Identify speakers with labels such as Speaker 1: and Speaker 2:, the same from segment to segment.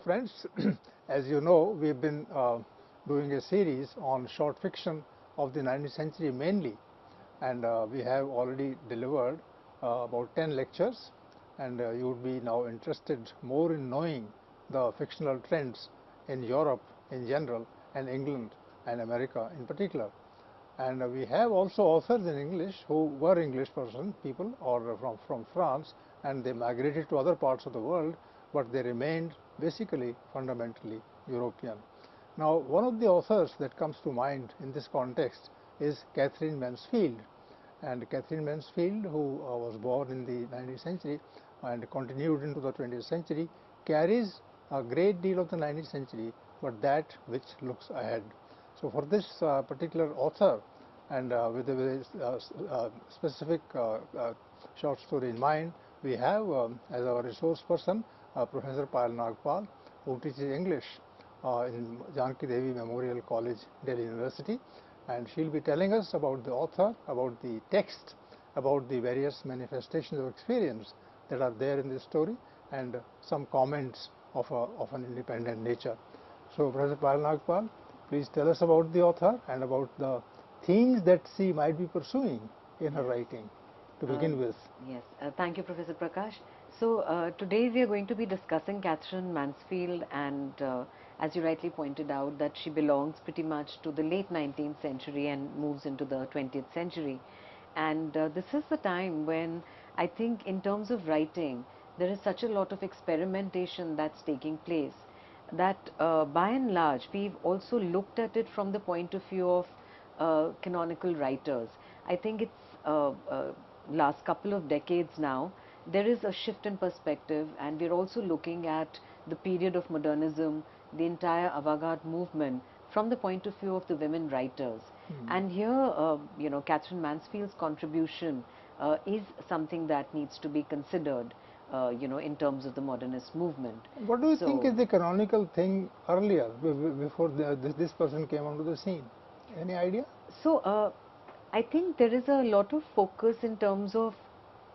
Speaker 1: friends, as you know, we've been doing a series on short fiction of the 19th century mainly, and we have already delivered about 10 lectures, and you would be now interested more in knowing the fictional trends in Europe in general and England and America in particular. And we have also authors in English who were English people or from France, and they migrated to other parts of the world, but they remained basically fundamentally European. Now, one of the authors that comes to mind in this context is Katherine Mansfield. And Katherine Mansfield, who was born in the 19th century and continued into the 20th century, carries a great deal of the 19th century, but that which looks ahead. So for this particular author, and with a very specific short story in mind, we have as our resource person Professor Payal Nagpal, who teaches English in Janaki Devi Memorial College, Delhi University, and she'll be telling us about the author, about the text, about the various manifestations of experience that are there in this story, and some comments of an independent nature. So, Professor Payal Nagpal, please tell us about the author and about the themes that she might be pursuing in her writing to begin with.
Speaker 2: Yes, thank you, Professor Prakash. So today we are going to be discussing Katherine Mansfield, and as you rightly pointed out, that she belongs pretty much to the late 19th century and moves into the 20th century. And this is the time when I think in terms of writing, there is such a lot of experimentation that's taking place that by and large, we've also looked at it from the point of view of canonical writers. I think it's last couple of decades now, there is a shift in perspective, and we're also looking at the period of modernism, the entire avant-garde movement from the point of view of the women writers. And here, you know, Katherine Mansfield's contribution is something that needs to be considered, you know, in terms of the modernist movement.
Speaker 1: What do you think is the canonical thing earlier, before this person came onto the scene? Any idea?
Speaker 2: So, I think there is a lot of focus in terms of,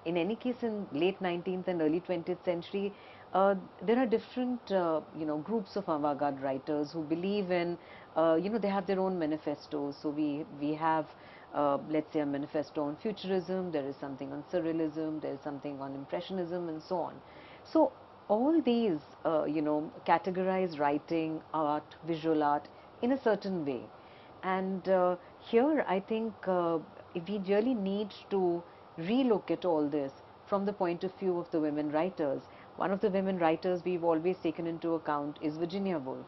Speaker 2: in any case, in late 19th and early 20th century, there are different, you know, groups of avant-garde writers who believe in, you know, they have their own manifestos. So we have, let's say, a manifesto on futurism. There is something on surrealism. There is something on impressionism, and so on. So all these, you know, categorize writing, art, visual art in a certain way. And here, I think we really need to relook at all this from the point of view of the women writers. One of the women writers we've always taken into account is Virginia Woolf.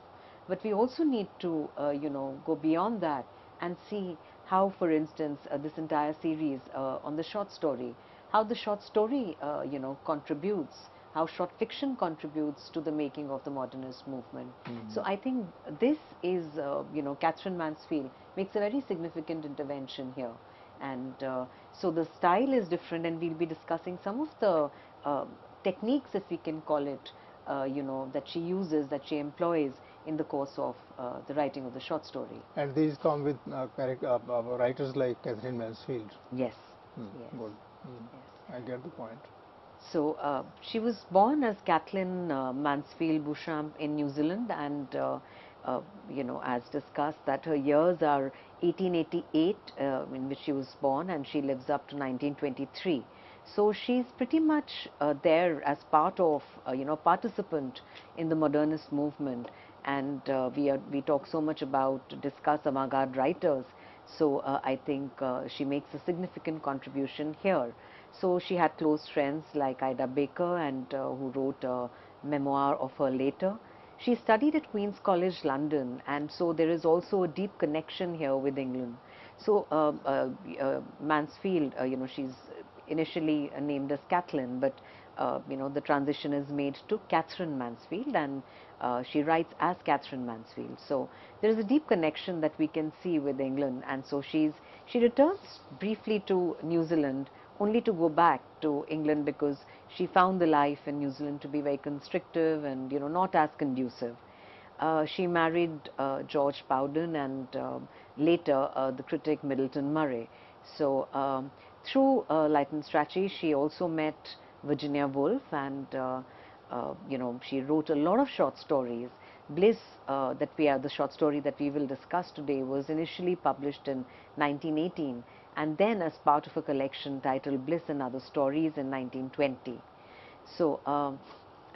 Speaker 2: But we also need to, you know, go beyond that and see how, for instance, this entire series on the short story, how the short story, you know, contributes, how short fiction contributes to the making of the modernist movement. So I think this is, you know, Katherine Mansfield makes a very significant intervention here. And so the style is different, and we'll be discussing some of the techniques, if we can call it, you know, that she uses, that she employs in the course of the writing of the short story.
Speaker 1: And these come with writers like Katherine Mansfield.
Speaker 2: Yes.
Speaker 1: Yes. Good. Yes. I get the point.
Speaker 2: So she was born as Kathleen Mansfield Beauchamp in New Zealand, and you know, as discussed, that her years are 1888 in which she was born, and she lives up to 1923. So she's pretty much there as part of, you know, participant in the modernist movement. And we talk so much about, discuss avant-garde writers. So I think she makes a significant contribution here. So she had close friends like Ida Baker, and who wrote a memoir of her later. She studied at Queen's College, London, and so there is also a deep connection here with England. So Mansfield, you know, she's initially named as Kathleen, but you know, the transition is made to Katherine Mansfield, and she writes as Katherine Mansfield. So there is a deep connection that we can see with England, and so she returns briefly to New Zealand, only to go back to England because she found the life in New Zealand to be very constrictive and, you know, not as conducive. She married George Bowden, and later the critic Middleton Murray. So through Lytton Strachey, she also met Virginia Woolf, and she wrote a lot of short stories. Bliss, the short story that we will discuss today, was initially published in 1918 and then as part of a collection titled Bliss and Other Stories in 1920. So,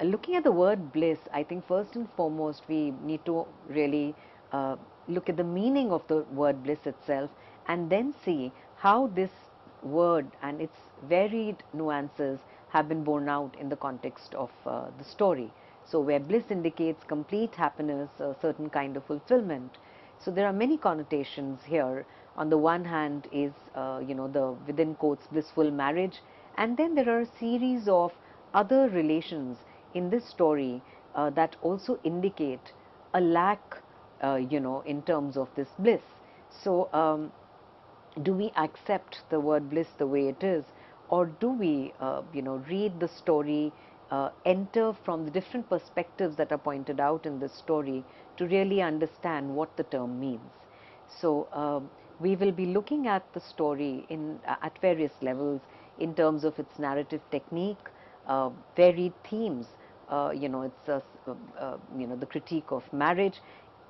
Speaker 2: looking at the word bliss, I think first and foremost we need to really look at the meaning of the word bliss itself and then see how this word and its varied nuances have been borne out in the context of the story. So, where bliss indicates complete happiness, a certain kind of fulfillment. So, there are many connotations here. On the one hand is, the within quotes blissful marriage, and then there are a series of other relations in this story that also indicate a lack, in terms of this bliss. So, do we accept the word bliss the way it is, or do we, read the story, enter from the different perspectives that are pointed out in this story to really understand what the term means? So, we will be looking at the story at various levels in terms of its narrative technique, varied themes. It's the critique of marriage,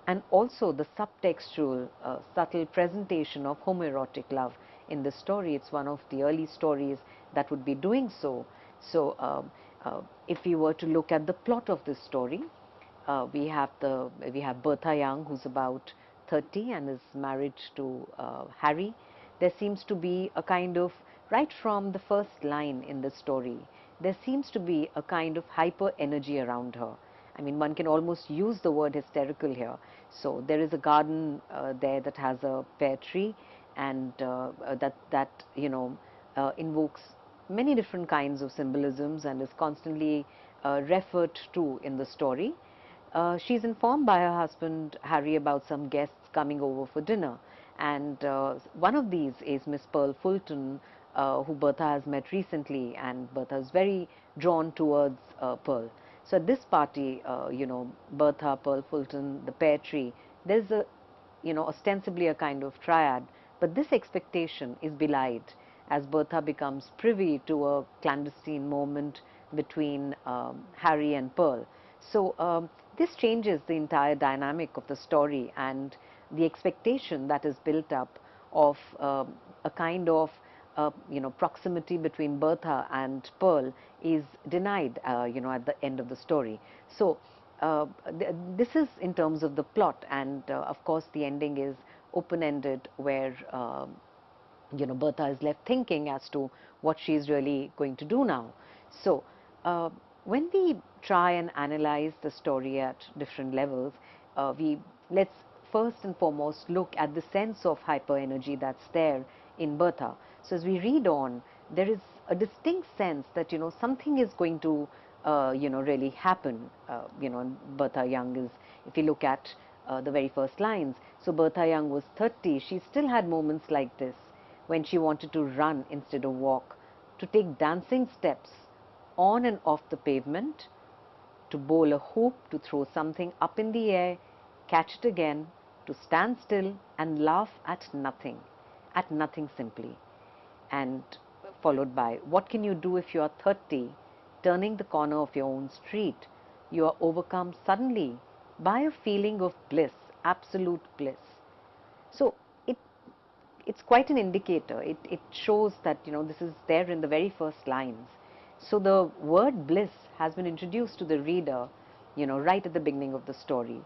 Speaker 2: and also the subtextual, subtle presentation of homoerotic love in the story. It's one of the early stories that would be doing so. So, if we were to look at the plot of this story, we have Bertha Young, who's about 30 and is married to Harry. There seems to be a kind of, right from the first line in the story, there seems to be a kind of hyper energy around her. I mean, one can almost use the word hysterical here. So there is a garden there that has a pear tree, and that invokes many different kinds of symbolisms and is constantly referred to in the story. She's informed by her husband Harry about some guests coming over for dinner, and one of these is Miss Pearl Fulton, who Bertha has met recently, and Bertha is very drawn towards Pearl. So at this party, Bertha, Pearl Fulton, the pear tree, there's ostensibly a kind of triad, but this expectation is belied as Bertha becomes privy to a clandestine moment between Harry and Pearl. So this changes the entire dynamic of the story, and the expectation that is built up of a kind of proximity between Bertha and Pearl is denied, at the end of the story. So, this is in terms of the plot, and of course the ending is open-ended, where Bertha is left thinking as to what she is really going to do now. So, when we try and analyze the story at different levels, let's first and foremost look at the sense of hyper energy that's there in Bertha. So as we read on, there is a distinct sense that something is going to really happen. Bertha Young is, if you look at the very first lines, so Bertha Young was 30. She still had moments like this when she wanted to run instead of walk, to take dancing steps on and off the pavement, to bowl a hoop, to throw something up in the air, catch it again, to stand still and laugh at nothing simply. And followed by, what can you do if you are 30, turning the corner of your own street? You are overcome suddenly by a feeling of bliss, absolute bliss. So it's quite an indicator. It shows that this is there in the very first lines. So the word bliss has been introduced to the reader, right at the beginning of the story.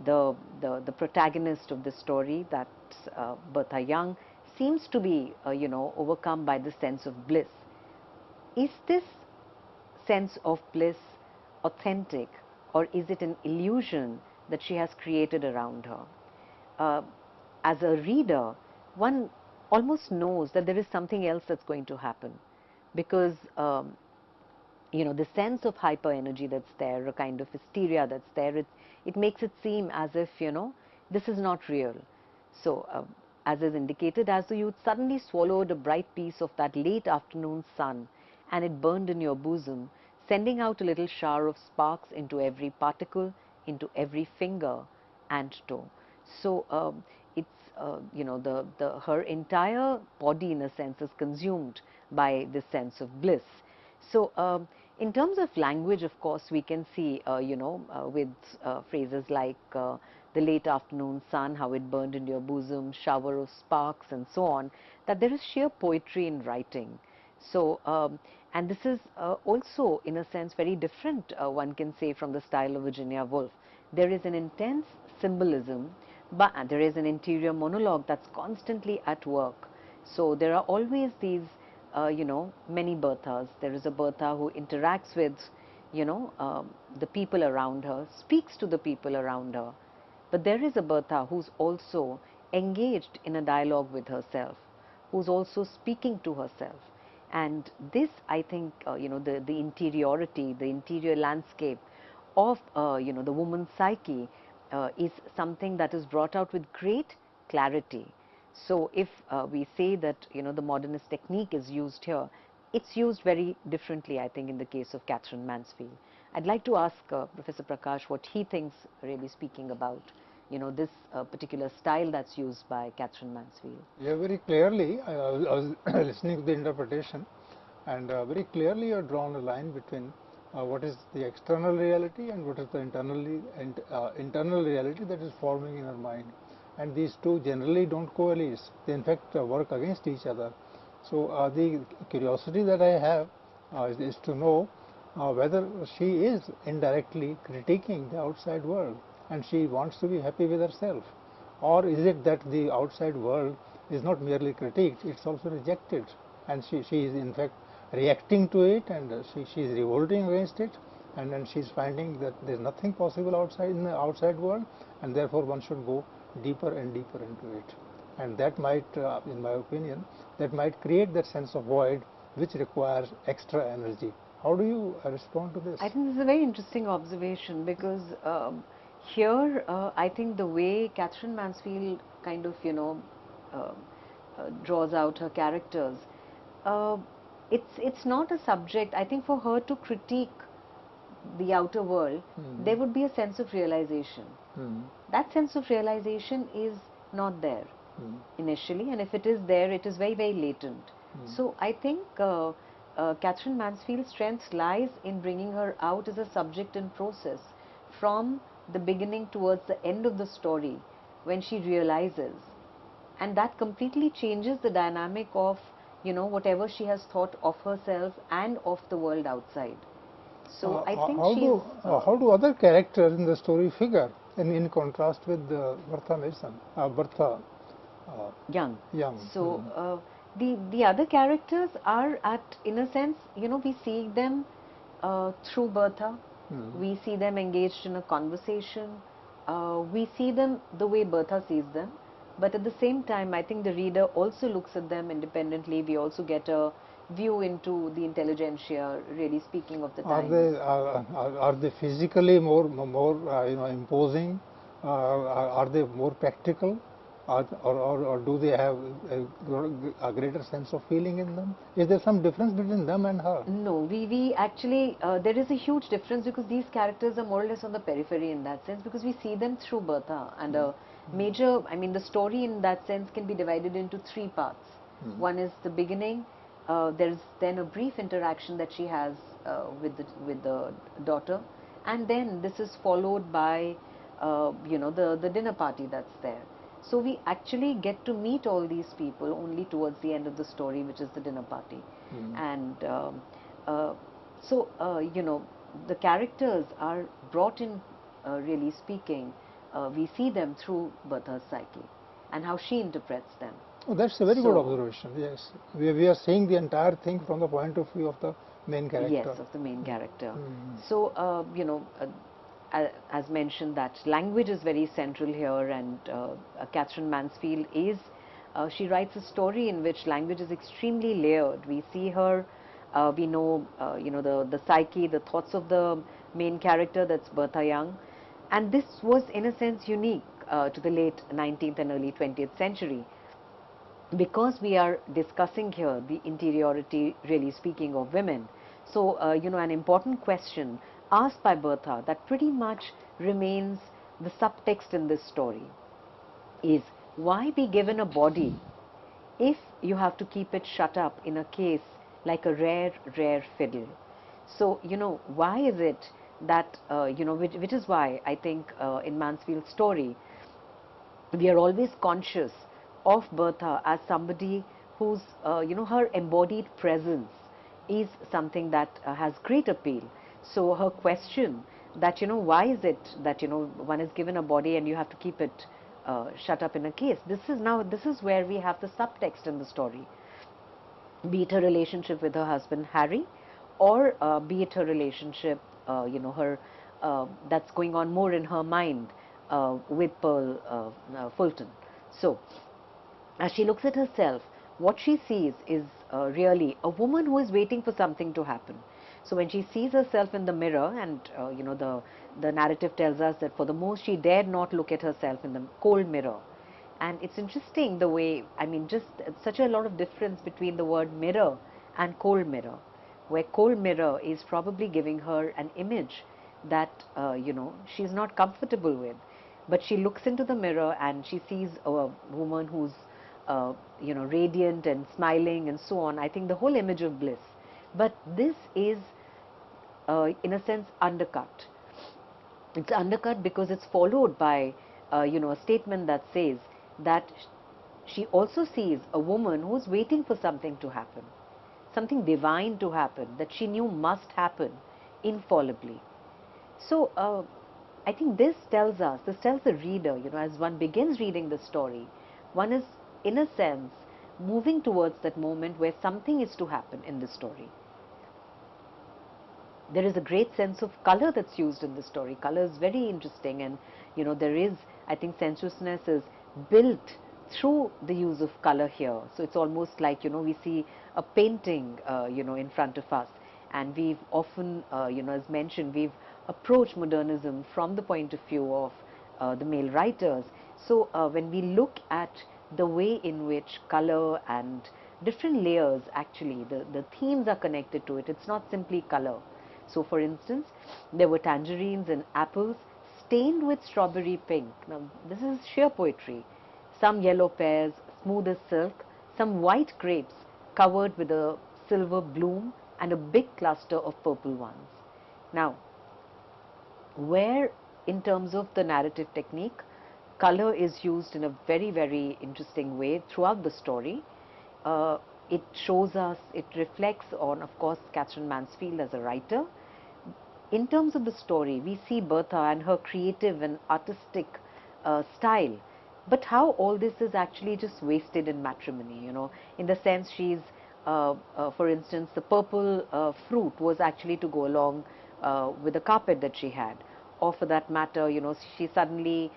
Speaker 2: The protagonist of the story, that's Bertha Young, seems to be overcome by the sense of bliss. Is this sense of bliss authentic, or is it an illusion that she has created around her? As a reader, one almost knows that there is something else that's going to happen, because the sense of hyper energy that's there, a kind of hysteria that's there, it makes it seem as if this is not real. So as is indicated, as though you suddenly swallowed a bright piece of that late afternoon sun, and it burned in your bosom, sending out a little shower of sparks into every particle, into every finger and toe. So it's her entire body, in a sense, is consumed by this sense of bliss. So In terms of language, of course, we can see, with phrases like the late afternoon sun, how it burned in your bosom, shower of sparks, and so on, that there is sheer poetry in writing. So, and this is also, in a sense, very different, one can say, from the style of Virginia Woolf. There is an intense symbolism, but there is an interior monologue that's constantly at work. So there are always these many Berthas. There is a Bertha who interacts with, the people around her, speaks to the people around her. But there is a Bertha who's also engaged in a dialogue with herself, who's also speaking to herself. And this, I think, the interiority, the interior landscape of, the woman's psyche is something that is brought out with great clarity. So if we say that, the modernist technique is used here, it's used very differently, I think, in the case of Katherine Mansfield. I'd like to ask Professor Prakash what he thinks, really speaking about, this particular style that's used by Katherine Mansfield.
Speaker 1: Yeah, very clearly, I was listening to the interpretation, and very clearly you have drawn a line between what is the external reality and what is the internal reality that is forming in our mind. And these two generally don't coalesce. They in fact work against each other. So the curiosity that I have is to know whether she is indirectly critiquing the outside world and she wants to be happy with herself, or is it that the outside world is not merely critiqued, it's also rejected, and she is in fact reacting to it, and she is revolting against it, and then she's finding that there's nothing possible outside in the outside world, and therefore one should go deeper and deeper into it. And that might, in my opinion, that might create that sense of void which requires extra energy. How do you respond to this?
Speaker 2: I think this is a very interesting observation, because here I think the way Katherine Mansfield kind of, draws out her characters, uh, it's not a subject, I think, for her to critique the outer world. There would be a sense of realization. That sense of realization is not there initially, and if it is there, it is very, very latent. So I think Katherine Mansfield's strength lies in bringing her out as a subject in process from the beginning towards the end of the story, when she realizes, and that completely changes the dynamic of, whatever she has thought of herself and of the world outside. So I think
Speaker 1: how do other characters in the story figure in contrast with Bertha Mason, Bertha Young?
Speaker 2: So the other characters are in a sense, we see them through Bertha. We see them engaged in a conversation. We see them the way Bertha sees them. But at the same time, I think the reader also looks at them independently. We also get a view into the intelligentsia, really speaking of the time.
Speaker 1: Are they physically more imposing? Are they more practical? Or do they have a greater sense of feeling in them? Is there some difference between them and her?
Speaker 2: No, we actually, there is a huge difference, because these characters are more or less on the periphery in that sense, because we see them through Bertha, and a major, I mean, the story in that sense can be divided into three parts. One is the beginning. There's then a brief interaction that she has with the daughter, and then this is followed by the dinner party that's there. So we actually get to meet all these people only towards the end of the story, which is the dinner party. And the characters are brought in, really speaking, we see them through Bertha's psyche and how she interprets them.
Speaker 1: Oh, that's a very good observation, yes. We are seeing the entire thing from the point of view of the main character.
Speaker 2: Yes, of the main character. So, as mentioned, that language is very central here, and Katherine Mansfield is, she writes a story in which language is extremely layered. We see her, we know, the psyche, the thoughts of the main character, that's Bertha Young, and this was in a sense unique to the late 19th and early 20th century, because we are discussing here the interiority, really speaking, of women. So, an important question asked by Bertha that pretty much remains the subtext in this story is, why be given a body if you have to keep it shut up in a case like a rare, rare fiddle? So, why is it that, which is why I think in Mansfield's story, we are always conscious of Bertha as somebody whose, her embodied presence is something that has great appeal. So her question that, why is it that, one is given a body and you have to keep it shut up in a case? This is where we have the subtext in the story, be it her relationship with her husband Harry, or be it her relationship, her that's going on more in her mind with Pearl Fulton. So, as she looks at herself, what she sees is really a woman who is waiting for something to happen. So when she sees herself in the mirror, and the narrative tells us that for the most she dared not look at herself in the cold mirror. And it's interesting the way, I mean, just such a lot of difference between the word mirror and cold mirror, where cold mirror is probably giving her an image that, she's not comfortable with. But she looks into the mirror and she sees a woman who's, radiant and smiling and so on. I think the whole image of bliss. But this is, in a sense, undercut. It's undercut because it's followed by, a statement that says that she also sees a woman who's waiting for something to happen, something divine to happen that she knew must happen infallibly. So I think this tells the reader, as one begins reading the story, one is, in a sense, moving towards that moment where something is to happen in the story. There is a great sense of color that's used in the story. Color is very interesting, and there is, I think, sensuousness is built through the use of color here. So it's almost like, we see a painting, in front of us, and we've often, as mentioned, we've approached modernism from the point of view of the male writers. So when we look at the way in which color and different layers, actually, the themes are connected to it, it's not simply color. So for instance, there were tangerines and apples stained with strawberry pink. Now this is sheer poetry. Some yellow pears, smooth as silk, some white grapes covered with a silver bloom, and a big cluster of purple ones. Now, where in terms of the narrative technique, color is used in a very, very interesting way throughout the story. It shows us, it reflects on, of course, Katherine Mansfield as a writer. In terms of the story, we see Bertha and her creative and artistic style, but how all this is actually just wasted in matrimony, in the sense she's, for instance, the purple fruit was actually to go along with the carpet that she had, or for that matter, she suddenly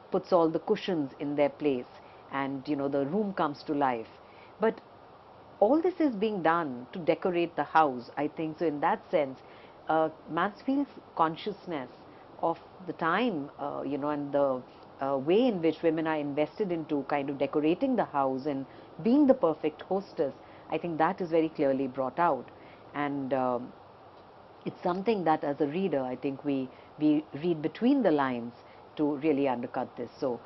Speaker 2: puts all the cushions in their place, and the room comes to life. But all this is being done to decorate the house, I think. So in that sense, Mansfield's consciousness of the time, and the way in which women are invested into kind of decorating the house and being the perfect hostess, I think that is very clearly brought out. And it's something that as a reader, I think we read between the lines to really undercut this. So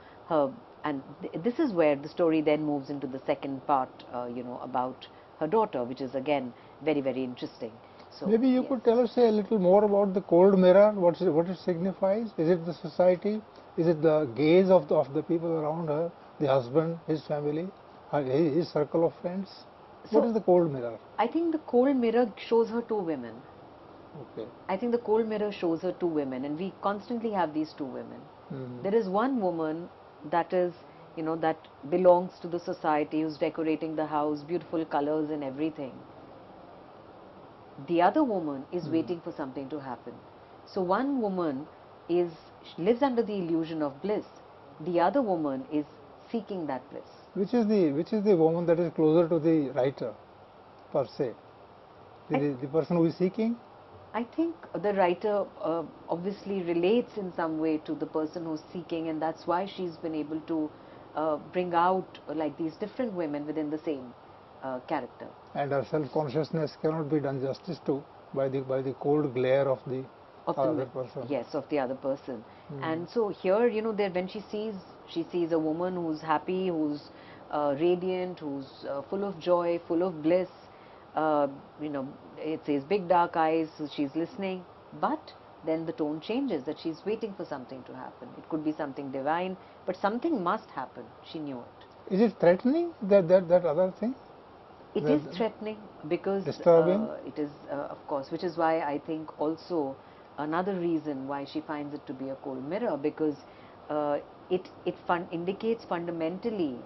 Speaker 2: this is where the story then moves into the second part, about her daughter, which is again very, very interesting. So
Speaker 1: maybe you
Speaker 2: yes.
Speaker 1: could tell us a little more about the cold mirror, what it signifies. Is it the society? Is it the gaze of the people around her, the husband, his family, his circle of friends?
Speaker 2: So
Speaker 1: what is the cold mirror?
Speaker 2: I think the cold mirror shows her two women.
Speaker 1: Okay.
Speaker 2: I think the cold mirror shows her two women, and we constantly have these two women. There is one woman that is, that belongs to the society, who's decorating the house, beautiful colors and everything. The other woman is waiting for something to happen. So one woman lives under the illusion of bliss. The other woman is seeking that bliss.
Speaker 1: Which is the woman that is closer to the writer, per se? The person who is seeking?
Speaker 2: I think the writer obviously relates in some way to the person who's seeking, and that's why she's been able to bring out like these different women within the same character.
Speaker 1: And her self-consciousness cannot be done justice to by the cold glare of the other person.
Speaker 2: Yes, of the other person. And so here, there when she sees a woman who's happy, who's radiant, who's full of joy, full of bliss. uh, you know, it says big dark eyes, so she's listening, but then the tone changes that she's waiting for something to happen. It could be something divine, but something must happen. She knew it.
Speaker 1: Is it threatening, that other thing?
Speaker 2: It is threatening because
Speaker 1: Disturbing?
Speaker 2: it is, of course, which is why I think also another reason why she finds it to be a cold mirror, because uh, it indicates fundamentally,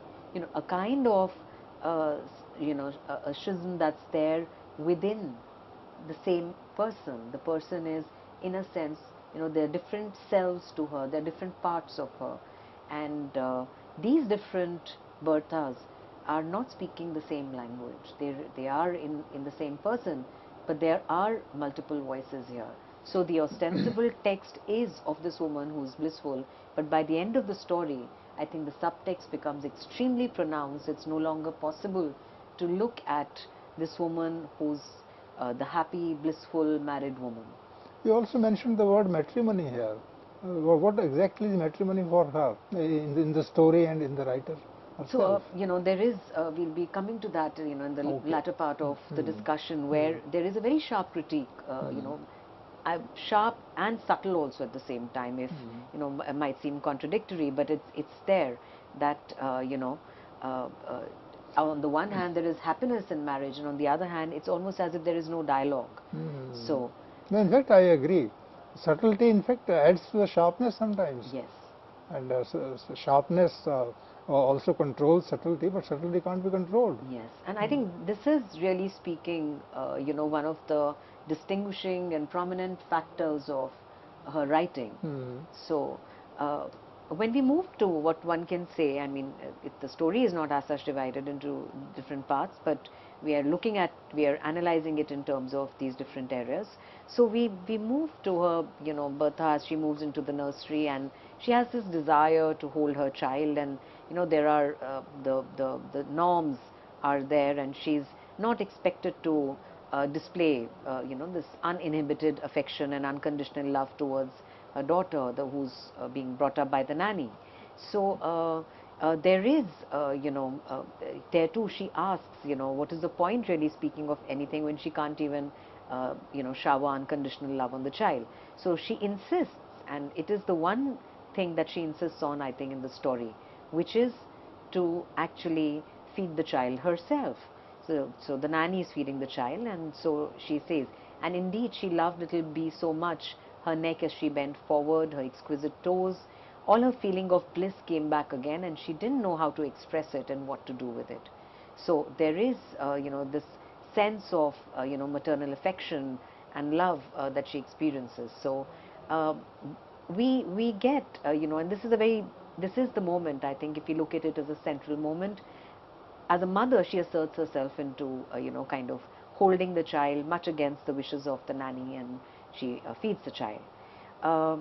Speaker 2: a kind of a schism that's there within the same person. The person is, in a sense, there are different selves to her, there are different parts of her, and these different Berthas are not speaking the same language. They are in the same person, but there are multiple voices here. So the ostensible text is of this woman who is blissful, but by the end of the story, I think the subtext becomes extremely pronounced. It's no longer possible to look at this woman who's the happy, blissful married woman.
Speaker 1: You also mentioned the word matrimony here. What exactly is matrimony for her in the story and in the writer herself?
Speaker 2: So, there is, we'll be coming to that, in the latter part of the discussion, where there is a very sharp critique, sharp and subtle also at the same time, if, it might seem contradictory, but it's there that, uh, uh, on the one hand, there is happiness in marriage, and on the other hand, it's almost as if there is no dialogue. So,
Speaker 1: no, in fact, I agree. Subtlety, in fact, adds to the sharpness sometimes.
Speaker 2: yes.
Speaker 1: And sharpness also controls subtlety, but subtlety can't be controlled.
Speaker 2: Yes, and I think this is really speaking, one of the distinguishing and prominent factors of her writing. So, when we move to what one can say, I mean, the story is not as such divided into different parts, but we are analyzing it in terms of these different areas. So we move to her, Bertha, as she moves into the nursery, and she has this desire to hold her child, and there are the norms are there, and she's not expected to display this uninhibited affection and unconditional love towards a daughter who's being brought up by the nanny. So there is, there too she asks, what is the point really speaking of anything when she can't even, shower unconditional love on the child. So she insists, and it is the one thing that she insists on, I think, in the story, which is to actually feed the child herself. So the nanny is feeding the child, and so she says, and indeed she loved little bee so much, her neck as she bent forward, her exquisite toes, all her feeling of bliss came back again, and she didn't know how to express it and what to do with it. So there is, this sense of, maternal affection and love that she experiences. So uh, we get, and this is the moment, I think, if you look at it as a central moment. As a mother, she asserts herself into, kind of holding the child much against the wishes of the nanny, and she feeds the child. Uh,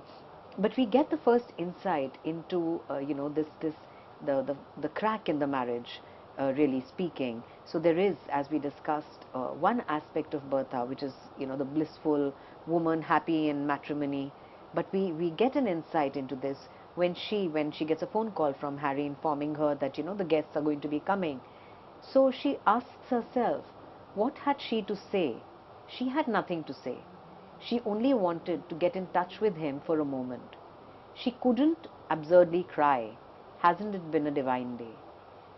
Speaker 2: but we get the first insight into, the crack in the marriage, really speaking. So there is, as we discussed, one aspect of Bertha, which is, the blissful woman, happy in matrimony. But we get an insight into this when she gets a phone call from Harry informing her that, the guests are going to be coming. So she asks herself, what had she to say? She had nothing to say. She only wanted to get in touch with him for a moment. She couldn't absurdly cry, hasn't it been a divine day?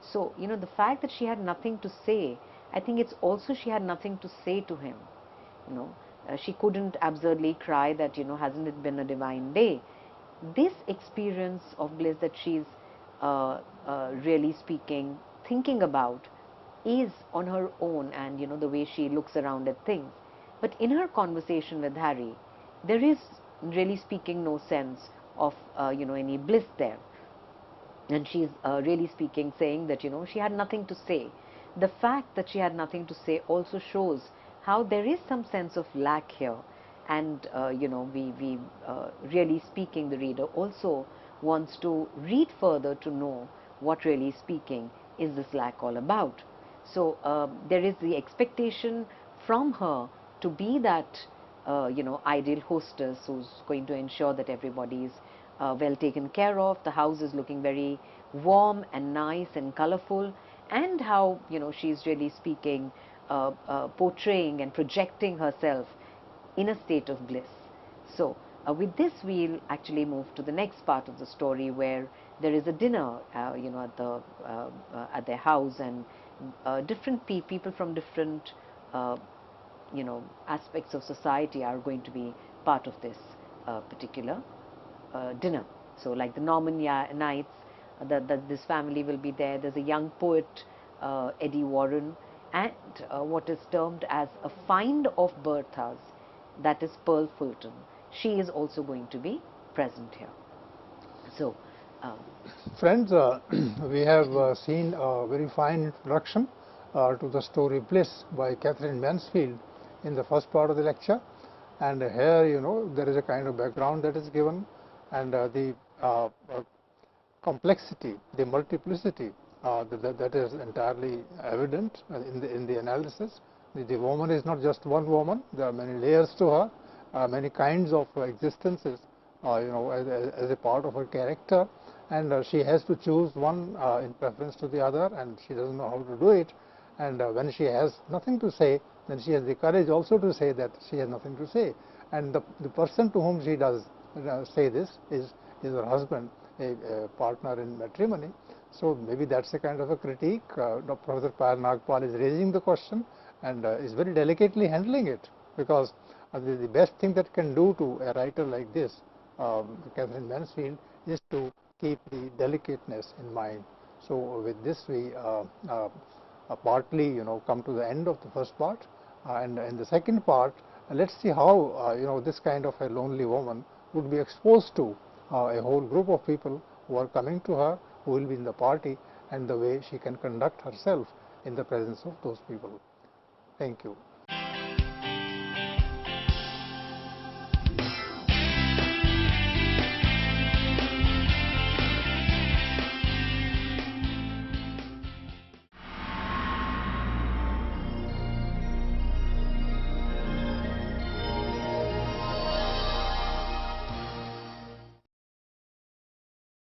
Speaker 2: So, the fact that she had nothing to say, I think it's also she had nothing to say to him. You know, she couldn't absurdly cry that, hasn't it been a divine day? This experience of bliss that she's really speaking, thinking about, is on her own, and the way she looks around at things. But in her conversation with Harry, there is, really speaking, no sense of any bliss there. And she's really speaking, saying that she had nothing to say. The fact that she had nothing to say also shows how there is some sense of lack here, and we really speaking, the reader also wants to read further to know what really speaking is this lack all about. So there is the expectation from her to be that ideal hostess who's going to ensure that everybody is well taken care of. The house is looking very warm and nice and colorful, and how she's really speaking, portraying and projecting herself in a state of bliss. So with this, we'll actually move to the next part of the story, where there is a dinner, at their house, and different people from different aspects of society are going to be part of this particular dinner. So like the Norman Knights, this family will be there. There's a young poet, Eddie Warren, and what is termed as a find of Bertha's, that is Pearl Fulton. She is also going to be present here. So
Speaker 1: friends, we have seen a very fine introduction to the story Bliss by Katherine Mansfield in the first part of the lecture, and here there is a kind of background that is given, and the complexity, the multiplicity that is entirely evident in the analysis. The woman is not just one woman. There are many layers to her, many kinds of existences, as a part of her character, and she has to choose one in preference to the other, and she doesn't know how to do it. And when she has nothing to say, then she has the courage also to say that she has nothing to say. And the person to whom she does say this is her husband, a partner in matrimony. So maybe that's a kind of a critique. Professor Payal Nagpal is raising the question and is very delicately handling it, because the best thing that can do to a writer like this, Katherine Mansfield, is to keep the delicateness in mind. So with this, we partly come to the end of the first part, and in the second part, let's see how this kind of a lonely woman would be exposed to a whole group of people who are coming to her, who will be in the party, and the way she can conduct herself in the presence of those people. Thank you.